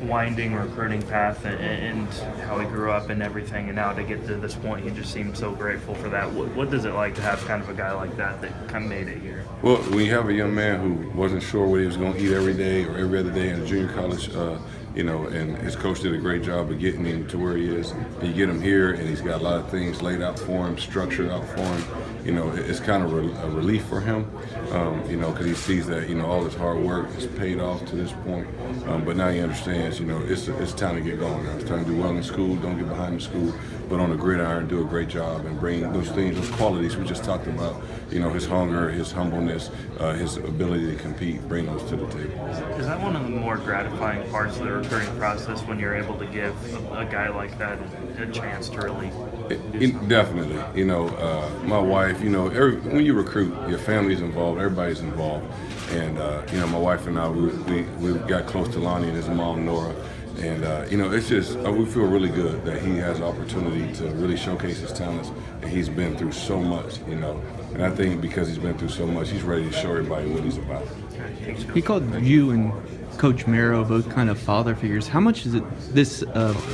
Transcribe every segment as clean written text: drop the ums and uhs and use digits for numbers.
winding recruiting path and how he grew up and everything, and now to get to this point, he just seems so grateful for that. What does it like to have kind of a guy like that kind of made it here? Well, when you have a young man who wasn't sure what he was going to eat every day or every other day in junior college, and his coach did a great job of getting him to where he is. And you get him here, and he's got a lot of things laid out for him, structured out for him. It's kind of a relief for him, because he sees that, all his hard work is paid off to this point. But now he understands, it's time to get going now. It's time to do well in school, don't get behind in school, but on the gridiron, do a great job and bring those things, those qualities we just talked about, his hunger, his humbleness, his ability to compete, bring those to the table. Is that one of the more gratifying parts of the recruiting process when you're able to give a guy like that a chance to really Definitely. My wife, when you recruit, your family's involved, everybody's involved. And, my wife and I, we got close to Lonnie and his mom, Nora. And, it's just, we feel really good that he has the opportunity to really showcase his talents. And he's been through so much, And I think because he's been through so much, he's ready to show everybody what he's about. He called you and Coach Marrow both kind of father figures. How much is it this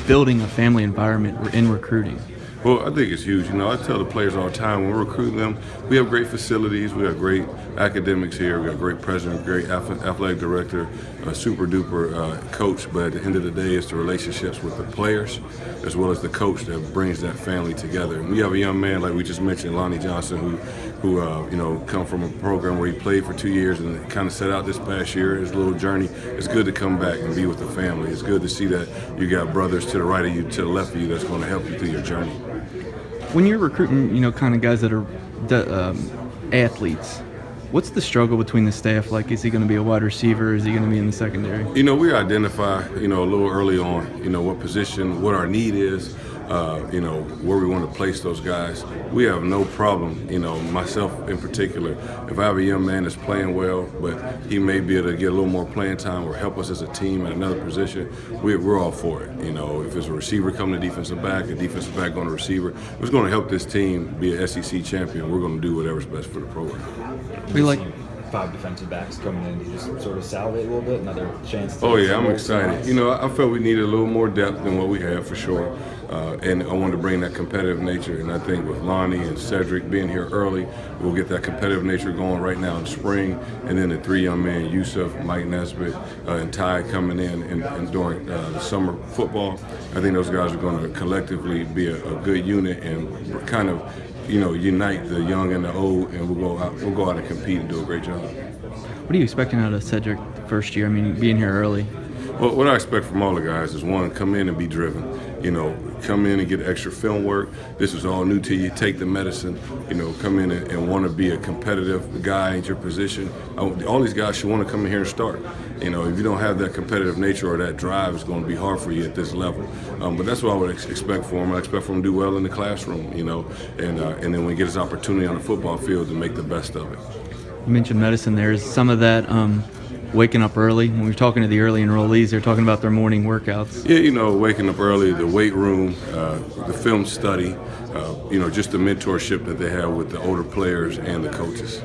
building a family environment in recruiting? Well, I think it's huge. I tell the players all the time, when we're recruiting them, we have great facilities, we have great academics here, we got a great president, great athletic director, a super duper coach, but at the end of the day, it's the relationships with the players as well as the coach that brings that family together. And we have a young man, like we just mentioned, Lonnie Johnson, who come from a program where he played for 2 years and kind of set out this past year, his little journey. It's good to come back and be with the family. It's good to see that you got brothers to the right of you, to the left of you, that's going to help you through your journey. When you're recruiting, kind of guys that are athletes, what's the struggle between the staff? Like, is he going to be a wide receiver? Is he going to be in the secondary? We identify, a little early on, what position, what our need is, where we want to place those guys. We have no problem, myself in particular, if I have a young man that's playing well, but he may be able to get a little more playing time or help us as a team at another position, we're all for it. If it's a receiver coming to defensive back, a defensive back going to receiver, if it's going to help this team be an SEC champion, we're going to do whatever's best for the program. We like 5 defensive backs coming in to just sort of salivate a little bit, another chance to... Oh, yeah, I'm excited. I felt we needed a little more depth than what we have for sure. And I wanted to bring that competitive nature. And I think with Lonnie and Cedric being here early, we'll get that competitive nature going right now in spring. And then the 3 young men, Yusuf, Mike Nesbitt, and Ty coming in and during the summer football. I think those guys are going to collectively be a good unit and kind of unite the young and the old, and we'll go out and compete and do a great job. What are you expecting out of Cedric first year? I mean, being here early. Well, what I expect from all the guys is, one, come in and be driven. Come in and get extra film work. This is all new to you. Take the medicine. Come in and want to be a competitive guy at your position. All these guys should want to come in here and start. If you don't have that competitive nature or that drive, it's going to be hard for you at this level. But that's what I would expect for him. I expect for him to do well in the classroom, and then when he gets his opportunity on the football field, to make the best of it. You mentioned medicine. There's some of that waking up early. When we're talking to the early enrollees, they're talking about their morning workouts. Yeah, waking up early, the weight room, the film study, just the mentorship that they have with the older players and the coaches.